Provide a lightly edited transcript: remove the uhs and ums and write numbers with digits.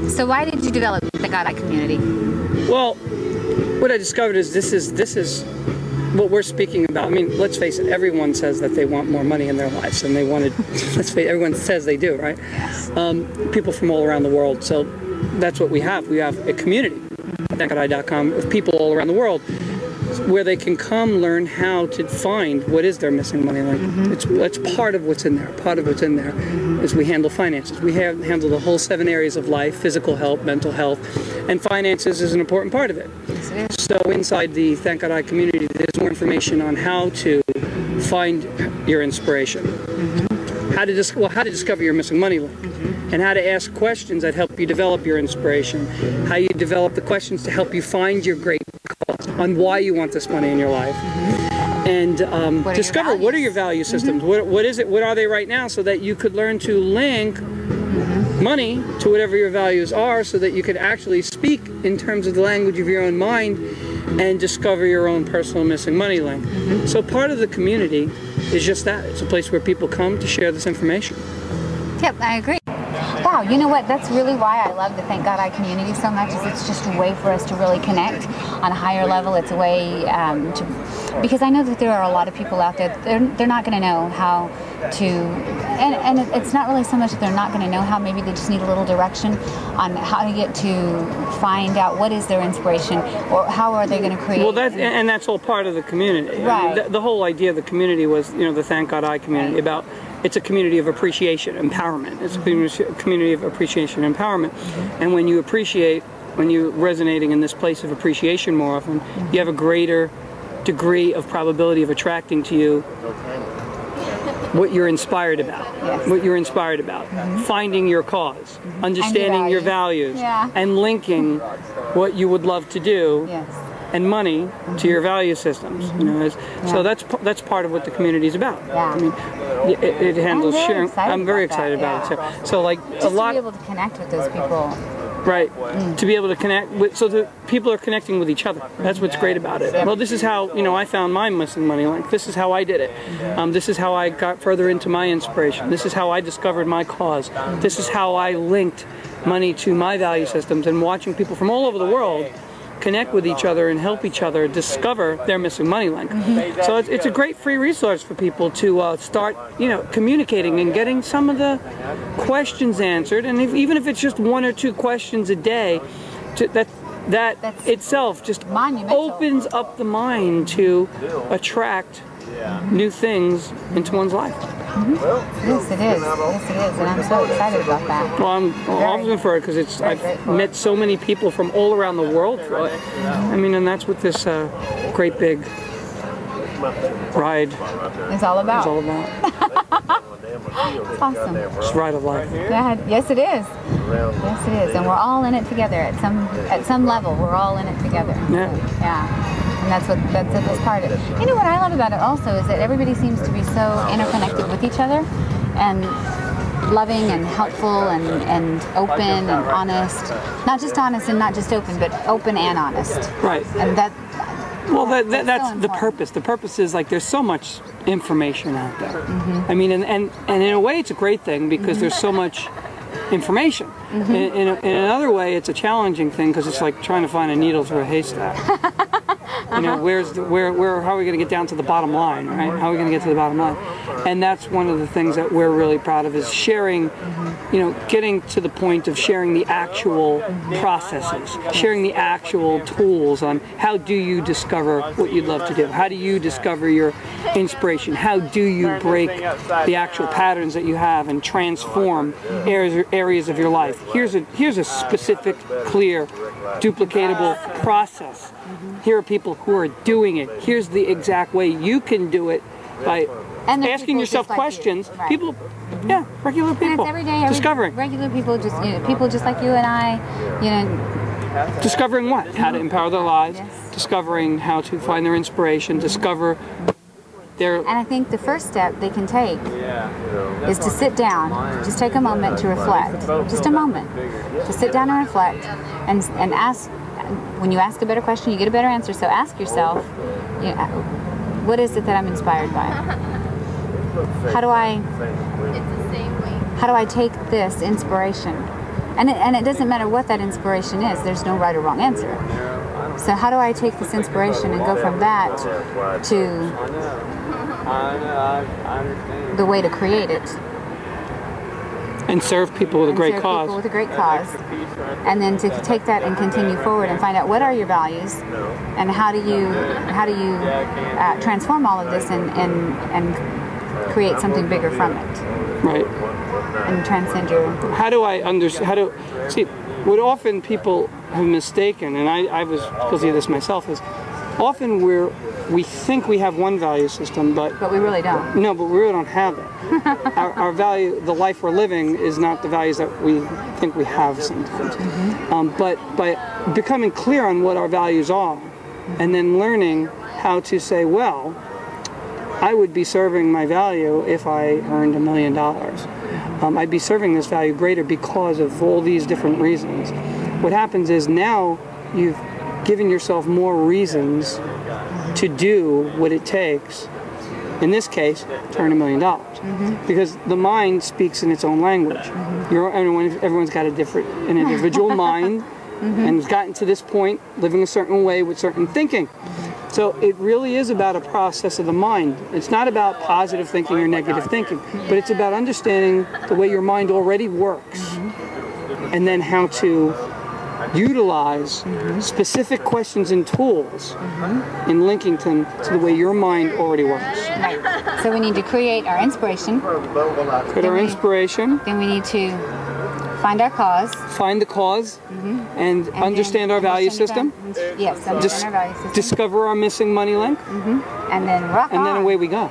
So why did you develop the God Eye community? Well, what I discovered is this is what we're speaking about. I mean, let's face it, everyone says that they want more money in their lives, and they wanted, let's face it, everyone says they do, right? Yes. People from all around the world, so that's what we have. We have a community, ThankGodEye.com, of people all around the world, where they can come learn how to find what is their missing money link. It's part of what's in there. Part of what's in there is we handle finances. We handle the whole 7 areas of life: physical health, mental health, and finances is an important part of it. Yes, it is. So inside the Thank God Eye community, there's more information on how to find your inspiration, how to discover your missing money link, and how to ask questions that help you develop your inspiration, how you develop the questions to help you find your great cause, on why you want this money in your life, and discover what are your value systems, what is it, what are they right now, so that you could learn to link money to whatever your values are, so that you could actually speak in terms of the language of your own mind and discover your own personal missing money link. So part of the community is just that. It's a place where people come to share this information. Yep, I agree. Wow, you know what? That's really why I love the Thank God Eye community so much. Is it's just a way for us to really connect on a higher level. It's a way because I know that there are a lot of people out there. They're not going to know how to, and it's not really so much that they're not going to know how. Maybe they just need a little direction on how to get to find out what is their inspiration, or how are they going to create. Well, that's all part of the community. Right. I mean, the whole idea of the community was, the Thank God Eye community, about. It's a community of appreciation, empowerment. It's a community of appreciation, empowerment. And when you appreciate, when you're resonating in this place of appreciation more often, you have a greater degree of probability of attracting to you what you're inspired about. Yes. What you're inspired about. Finding your cause, understanding your values, and linking what you would love to do. Yes. And money to your value systems, so that's part of what the community is about. Yeah. I mean, it handles sharing. I'm very excited about it too. So like just a lot. to be able to connect with those people. Right. To be able to connect with, so the people are connecting with each other. That's what's great about it. Well, this is how I found my missing money link. This is how I did it. This is how I got further into my inspiration. This is how I discovered my cause. This is how I linked money to my value systems, and watching people from all over the world connect with each other and help each other discover their missing money link. So it's a great free resource for people to start, communicating and getting some of the questions answered. And even if it's just 1 or 2 questions a day, that itself just opens up the mind to attract new things into one's life. Yes, it is. Yes, it is, and I'm so excited about that. Well, I'm often for it because I've met so many people from all around the world through it. I mean, and that's what this great big ride is all about. It's all about. It's awesome. It's a ride of life. Yeah, yes, it is. Yes, it is, and we're all in it together at some level. We're all in it together. Yeah. Yeah. And that's this part of it. You know what I love about it also is that everybody seems to be so interconnected with each other, and loving and helpful and open and honest. Not just honest and not just open, but open and honest. Right. And that's so the purpose. The purpose is, like, there's so much information out there. I mean, and in a way it's a great thing because there's so much information. In another way, it's a challenging thing because it's like trying to find a needle through a haystack. How are we going to get down to the bottom line, right? How are we going to get to the bottom line? And that's one of the things that we're really proud of, is sharing, getting to the point of sharing the actual processes, sharing the actual tools on how do you discover what you'd love to do? How do you discover your inspiration? How do you break the actual patterns that you have and transform areas of your life? Here's a specific, clear, duplicatable process. Here are people who are doing it. Here's the exact way you can do it by asking yourself questions. Right. People, regular people, and it's every day, discovering. Regular people, people just like you and I, Discovering what? How to empower their lives. Yes. Discovering how to find their inspiration. Discover their. And I think the first step they can take is to sit down. Just take a moment to reflect. Just a moment to sit down and reflect, and ask. When you ask a better question, you get a better answer. So ask yourself, what is it that I'm inspired by? How do I take this inspiration And it doesn't matter what that inspiration is. There's no right or wrong answer. So how do I take this inspiration and go from that to the way to create it? And serve people with a great cause. People with a great cause. And then to take that and continue forward and find out what are your values and how do you transform all of this and create something bigger from it. Right. And transcend your... How do I understand, see, what often people have mistaken, and I was guilty of this myself, is often we think we have one value system, but we really don't. No, but we really don't have it. our value, the life we're living, is not the values that we think we have sometimes. But by becoming clear on what our values are, and then learning how to say, well, I would be serving my value if I earned $1 million. I'd be serving this value greater because of all these different reasons. What happens is now you've given yourself more reasons to do what it takes, in this case, to earn $1 million. Because the mind speaks in its own language. Everyone's got an individual mind, and has gotten to this point living a certain way with certain thinking. So it really is about a process of the mind. It's not about positive thinking or negative thinking, but it's about understanding the way your mind already works, and then how to utilize specific questions and tools in linking them to the way your mind already works. Right. So we need to create our inspiration. Create our inspiration. Then we need to find our cause. Find the cause, and understand our value system. Yes, understand our value system. Discover our missing money link. And then rock on. And then away we go.